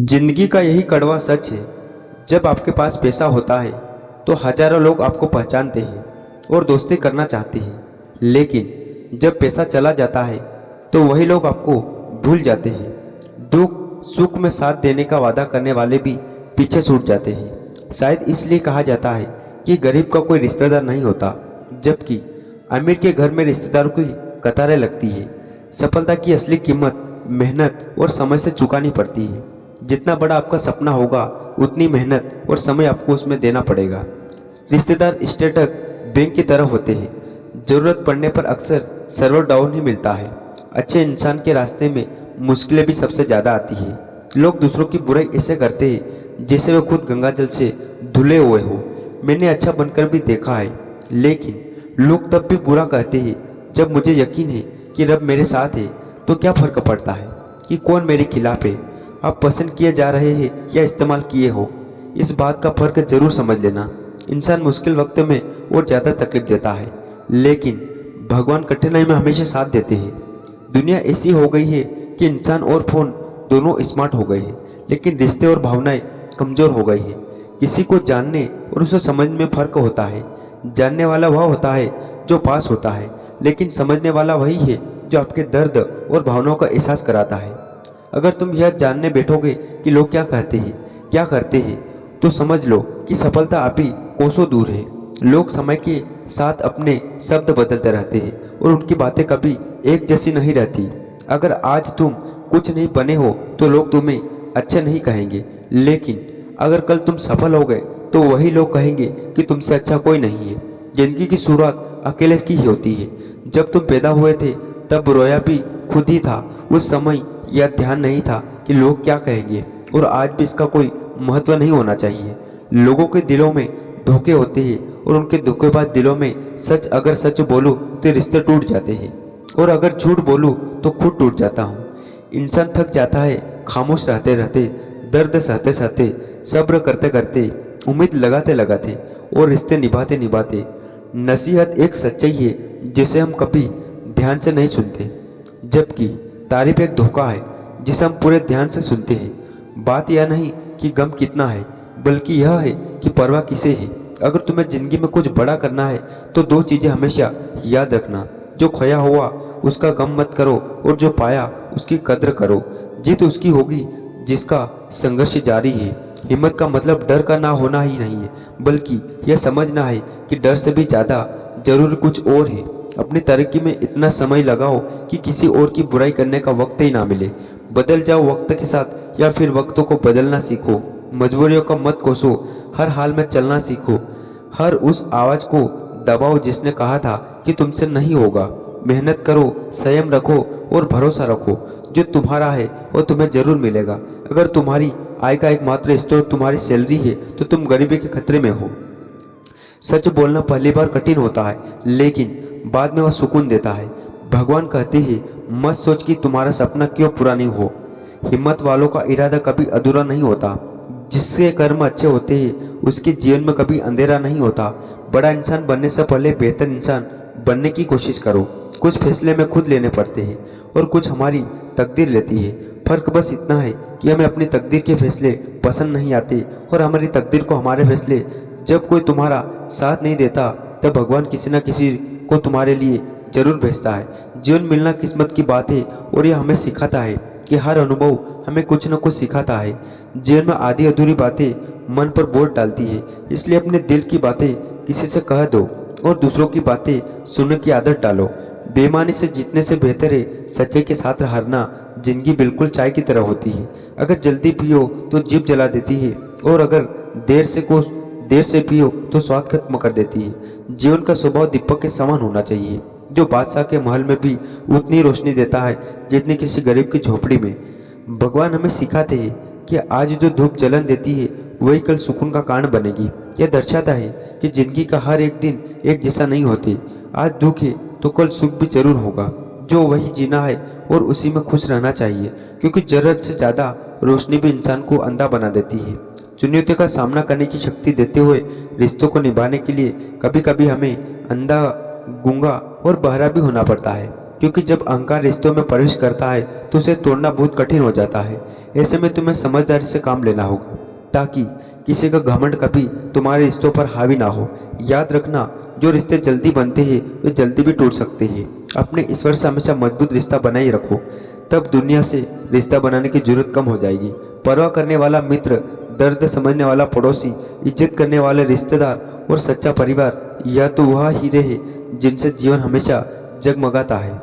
जिंदगी का यही कड़वा सच है। जब आपके पास पैसा होता है तो हजारों लोग आपको पहचानते हैं और दोस्ती करना चाहते हैं, लेकिन जब पैसा चला जाता है तो वही लोग आपको भूल जाते हैं। दुख सुख में साथ देने का वादा करने वाले भी पीछे छूट जाते हैं। शायद इसलिए कहा जाता है कि गरीब का कोई रिश्तेदार नहीं होता, जबकि अमीर के घर में रिश्तेदारों की कतारें लगती है। सफलता की असली कीमत मेहनत और समय से चुकानी पड़ती है। जितना बड़ा आपका सपना होगा उतनी मेहनत और समय आपको उसमें देना पड़ेगा। रिश्तेदार स्टेटस बैंक की तरह होते हैं, जरूरत पड़ने पर अक्सर सर्वर डाउन ही मिलता है। अच्छे इंसान के रास्ते में मुश्किलें भी सबसे ज़्यादा आती है। लोग दूसरों की बुराई ऐसे करते हैं जैसे वे खुद गंगा जल से धुले हुए हो। मैंने अच्छा बनकर भी देखा है, लेकिन लोग तब भी बुरा कहते हैं जब मुझे यकीन है कि रब मेरे साथ है। तो क्या फ़र्क पड़ता है कि कौन मेरे खिलाफ है? आप पसंद किए जा रहे हैं या इस्तेमाल किए हो, इस बात का फ़र्क जरूर समझ लेना। इंसान मुश्किल वक्त में और ज़्यादा तकलीफ देता है, लेकिन भगवान कठिनाई में हमेशा साथ देते हैं। दुनिया ऐसी हो गई है कि इंसान और फ़ोन दोनों स्मार्ट हो गए हैं, लेकिन रिश्ते और भावनाएं कमज़ोर हो गई हैं। किसी को जानने और उसे समझने में फ़र्क होता है। जानने वाला वह होता है जो पास होता है, लेकिन समझने वाला वही है जो आपके दर्द और भावनाओं का एहसास कराता है। अगर तुम यह जानने बैठोगे कि लोग क्या कहते हैं, क्या करते हैं, तो समझ लो कि सफलता अभी कोसों दूर है। लोग समय के साथ अपने शब्द बदलते रहते हैं और उनकी बातें कभी एक जैसी नहीं रहती। अगर आज तुम कुछ नहीं बने हो तो लोग तुम्हें अच्छे नहीं कहेंगे, लेकिन अगर कल तुम सफल हो गए तो वही लोग कहेंगे कि तुमसे अच्छा कोई नहीं है। जिंदगी की शुरुआत अकेले की ही होती है। जब तुम पैदा हुए थे तब रोया भी खुद ही था। उस समय यह ध्यान नहीं था कि लोग क्या कहेंगे, और आज भी इसका कोई महत्व नहीं होना चाहिए। लोगों के दिलों में धोखे होते हैं और उनके धोखेबाज दिलों में सच। अगर सच बोलूं तो रिश्ते टूट जाते हैं, और अगर झूठ बोलूं तो खुद टूट जाता हूँ। इंसान थक जाता है खामोश रहते रहते, दर्द सहते सहते, सब्र करते करते, उम्मीद लगाते लगाते और रिश्ते निभाते निभाते। नसीहत एक सच्चाई है जिसे हम कभी ध्यान से नहीं सुनते, जबकि तारीफ एक धोखा है जिसे हम पूरे ध्यान से सुनते हैं। बात यह नहीं कि गम कितना है, बल्कि यह है कि परवाह किसे है। अगर तुम्हें जिंदगी में कुछ बड़ा करना है तो दो चीज़ें हमेशा याद रखना। जो खोया हुआ उसका गम मत करो, और जो पाया उसकी कद्र करो। जीत उसकी होगी जिसका संघर्ष जारी है। हिम्मत का मतलब डर का ना होना ही नहीं है, बल्कि यह समझना है कि डर से भी ज़्यादा जरूर कुछ और है। अपनी तरक्की में इतना समय लगाओ कि किसी और की बुराई करने का वक्त ही ना मिले। बदल जाओ वक्त के साथ, या फिर वक्तों को बदलना सीखो। मजबूरियों का मत कोसो, हर हाल में चलना सीखो। हर उस आवाज़ को दबाओ जिसने कहा था कि तुमसे नहीं होगा। मेहनत करो, संयम रखो और भरोसा रखो। जो तुम्हारा है वो तुम्हें जरूर मिलेगा। अगर तुम्हारी आय का एकमात्र स्रोत तुम्हारी सैलरी है तो तुम गरीबी के खतरे में हो। सच बोलना पहली बार कठिन होता है, लेकिन बाद में वह सुकून देता है। भगवान कहते हैं मत सोच कि तुम्हारा सपना क्यों पूरा नहीं हो। हिम्मत वालों का इरादा कभी अधूरा नहीं होता। जिसके कर्म अच्छे होते हैं उसके जीवन में कभी अंधेरा नहीं होता। बड़ा इंसान बनने से पहले बेहतर इंसान बनने की कोशिश करो। कुछ फैसले में खुद लेने पड़ते हैं और कुछ हमारी तकदीर लेती है। फर्क बस इतना है कि हमें अपनी तकदीर के फैसले पसंद नहीं आते, और हमारी तकदीर को हमारे फैसले। जब कोई तुम्हारा साथ नहीं देता तब भगवान किसी न किसी को तुम्हारे लिए जरूर भेजता है। जीवन मिलना किस्मत की बात है, और यह हमें सिखाता है कि हर अनुभव हमें कुछ न कुछ सिखाता है। जीवन में आधी अधूरी बातें मन पर बोझ डालती है, इसलिए अपने दिल की बातें किसी से कह दो और दूसरों की बातें सुनने की आदत डालो। बेईमानी से जीतने से बेहतर है सच्चाई के साथ हारना। जिंदगी बिल्कुल चाय की तरह होती है। अगर जल्दी पियो तो जीभ जला देती है, और अगर देर से पियो तो स्वाद खत्म कर देती है। जीवन का स्वभाव दीपक के समान होना चाहिए, जो बादशाह के महल में भी उतनी रोशनी देता है जितनी किसी गरीब की झोपड़ी में। भगवान हमें सिखाते हैं कि आज जो धूप जलन देती है वही कल सुकून का कारण बनेगी। यह दर्शाता है कि जिंदगी का हर एक दिन एक जैसा नहीं होते। आज दुख है तो कल सुख भी जरूर होगा। जो वही जीना है और उसी में खुश रहना चाहिए, क्योंकि जरूरत से ज़्यादा रोशनी भी इंसान को अंधा बना देती है। चुनौतियों का सामना करने की शक्ति देते हुए रिश्तों को निभाने के लिए कभी कभी हमें अंधा, गूंगा और बहरा भी होना पड़ता है। क्योंकि जब अहंकार रिश्तों में प्रवेश करता है तो उसे तोड़ना बहुत कठिन हो जाता है। ऐसे में तुम्हें समझदारी से काम लेना होगा ताकि किसी का घमंड कभी तुम्हारे रिश्तों पर हावी ना हो। याद रखना, जो रिश्ते जल्दी बनते हैं वे जल्दी भी टूट सकते हैं। अपने ईश्वर से हमेशा मजबूत रिश्ता बनाए रखो, तब दुनिया से रिश्ता बनाने की जरूरत कम हो जाएगी। परवाह करने वाला मित्र, दर्द समझने वाला पड़ोसी, इज्जत करने वाले रिश्तेदार और सच्चा परिवार, यह तो वह हीरे हैं जिनसे जीवन हमेशा जगमगाता है।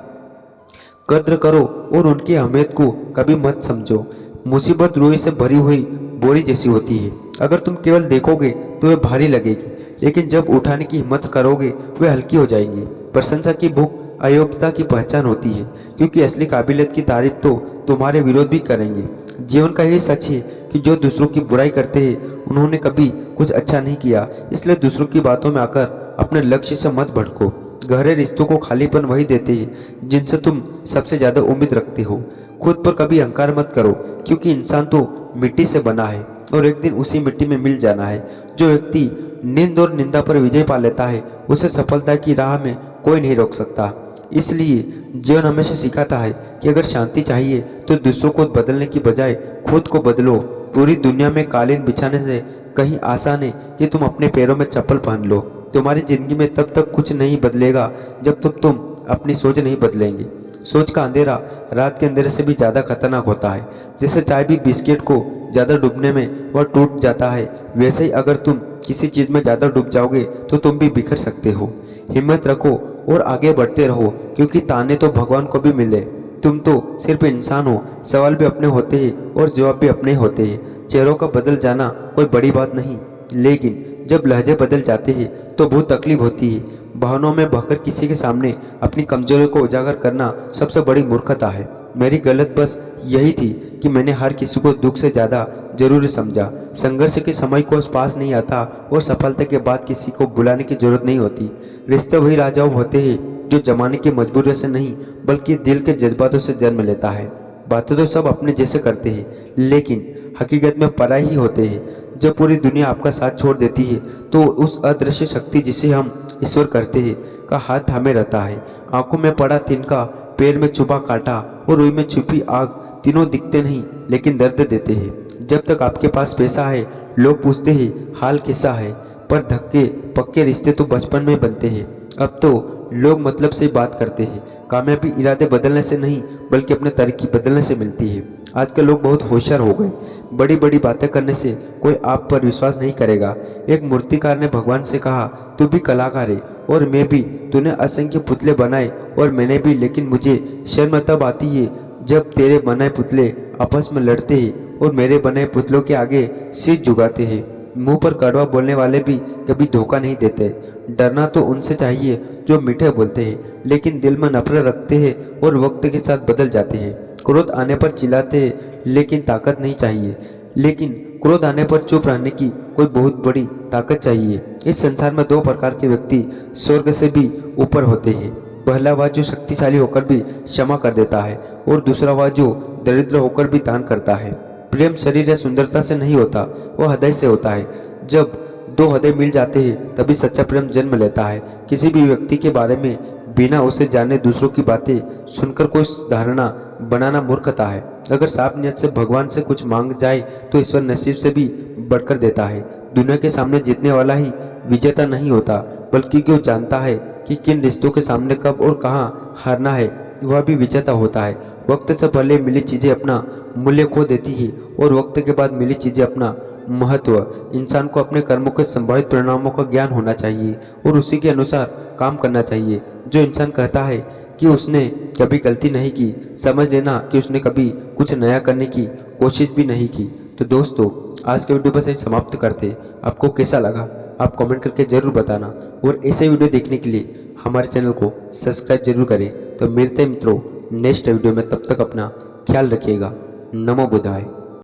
कद्र करो और उनकी अहमियत को कभी मत समझो। मुसीबत रुई से भरी हुई बोरी जैसी होती है। अगर तुम केवल देखोगे तो वे भारी लगेगी, लेकिन जब उठाने की हिम्मत करोगे वे हल्की हो जाएंगी। प्रशंसा की भूख अयोग्यता की पहचान होती है, क्योंकि असली काबिलियत की तारीफ तो तुम्हारे विरोध भी करेंगे। जीवन का यही सच है कि जो दूसरों की बुराई करते हैं उन्होंने कभी कुछ अच्छा नहीं किया। इसलिए दूसरों की बातों में आकर अपने लक्ष्य से मत भटको। गहरे रिश्तों को खालीपन वही देते हैं जिनसे तुम सबसे ज्यादा उम्मीद रखते हो। खुद पर कभी अहंकार मत करो, क्योंकि इंसान तो मिट्टी से बना है और एक दिन उसी मिट्टी में मिल जाना है। जो व्यक्ति नींद और निंदा पर विजय पा लेता है उसे सफलता की राह में कोई नहीं रोक सकता। इसलिए जीवन हमेशा सिखाता है कि अगर शांति चाहिए तो दूसरों को बदलने की बजाय खुद को बदलो। पूरी दुनिया में कालीन बिछाने से कहीं आसान है कि तुम अपने पैरों में चप्पल पहन लो। तुम्हारी जिंदगी में तब तक कुछ नहीं बदलेगा जब तक तुम अपनी सोच नहीं बदलेंगे। सोच का अंधेरा रात के अंधेरे से भी ज़्यादा खतरनाक होता है। जैसे चाय भी बिस्किट को ज़्यादा डूबने में वह टूट जाता है, वैसे ही अगर तुम किसी चीज़ में ज़्यादा डूब जाओगे तो तुम भी बिखर सकते हो। हिम्मत रखो और आगे बढ़ते रहो, क्योंकि ताने तो भगवान को भी मिले। तुम तो सिर्फ इंसान हो, सवाल भी अपने होते हैं और जवाब भी अपने होते हैं। चेहरों का बदल जाना कोई बड़ी बात नहीं, लेकिन जब लहजे बदल जाते हैं तो बहुत तकलीफ होती है। भावनाओं में बहकर किसी के सामने अपनी कमजोरी को उजागर करना सबसे बड़ी मूर्खता है। मेरी गलत बस यही थी कि मैंने हर किसी को दुख से ज़्यादा जरूरी समझा। संघर्ष के समय को पास नहीं आता और सफलता के बाद किसी को बुलाने की जरूरत नहीं होती। रिश्ते वही लाजवाब होते हैं जो जमाने की मजबूरी से नहीं बल्कि दिल के जज्बातों से जन्म लेता है। बातें तो सब अपने जैसे करते हैं, लेकिन हकीकत में पराए ही होते हैं। जब पूरी दुनिया आपका साथ छोड़ देती है तो उस अदृश्य शक्ति जिसे हम ईश्वर करते हैं का हाथ थामे रहता है। आंखों में पड़ा तिनका, पैर में छुपा कांटा और रुई में छुपी आग, तीनों दिखते नहीं लेकिन दर्द देते हैं। जब तक आपके पास पैसा है लोग पूछते हैं हाल कैसा है, पर धक्के पक्के रिश्ते तो बचपन में बनते हैं। अब तो लोग मतलब से बात करते हैं। कामयाबी इरादे बदलने से नहीं बल्कि अपने तरीके बदलने से मिलती है। आजकल लोग बहुत होशियार हो गए। बड़ी बड़ी बातें करने से कोई आप पर विश्वास नहीं करेगा। एक मूर्तिकार ने भगवान से कहा, तू भी कलाकार है और मैं भी। तूने असंख्य पुतले बनाए और मैंने भी, लेकिन मुझे शर्म तब आती है जब तेरे बनाए पुतले आपस में लड़ते हैं और मेरे बनाए पुतलों के आगे सिर झुकाते हैं। मुंह पर कड़वा बोलने वाले भी कभी धोखा नहीं देते। डरना तो उनसे चाहिए जो मीठे बोलते हैं लेकिन दिल में नफरत रखते हैं और वक्त के साथ बदल जाते हैं। क्रोध आने पर चिल्लाते हैं लेकिन ताकत नहीं चाहिए, लेकिन क्रोध आने पर चुप रहने की कोई बहुत बड़ी ताकत चाहिए। इस संसार में दो प्रकार के व्यक्ति स्वर्ग से भी ऊपर होते हैं। पहला वह जो शक्तिशाली होकर भी क्षमा कर देता है और दूसरा वह जो दरिद्र होकर भी दान करता है। प्रेम शरीर या सुंदरता से नहीं होता, वह हृदय से होता है। जब दो हृदय मिल जाते हैं तभी सच्चा प्रेम जन्म लेता है। किसी भी व्यक्ति के बारे में बिना उसे जाने दूसरों की बातें सुनकर कोई धारणा बनाना मूर्खता है। अगर साफ नियत से भगवान से कुछ मांग जाए तो ईश्वर नसीब से भी बढ़कर देता है। दुनिया के सामने जीतने वाला ही विजेता नहीं होता, बल्कि जो जानता है कि किन रिश्तों के सामने कब और कहाँ हारना है वह भी विजेता होता है। वक्त से पहले मिली चीज़ें अपना मूल्य खो देती है और वक्त के बाद मिली चीज़ें अपना महत्व। इंसान को अपने कर्मों के संभावित परिणामों का ज्ञान होना चाहिए और उसी के अनुसार काम करना चाहिए। जो इंसान कहता है कि उसने कभी गलती नहीं की, समझ लेना कि उसने कभी कुछ नया करने की कोशिश भी नहीं की। तो दोस्तों, आज के वीडियो बस यही समाप्त करते। आपको कैसा लगा आप कमेंट करके ज़रूर बताना और ऐसे वीडियो देखने के लिए हमारे चैनल को सब्सक्राइब जरूर करें। तो मिलते हैं मित्रों नेक्स्ट वीडियो में, तब तक अपना ख्याल रखिएगा। नमो बुद्धाय।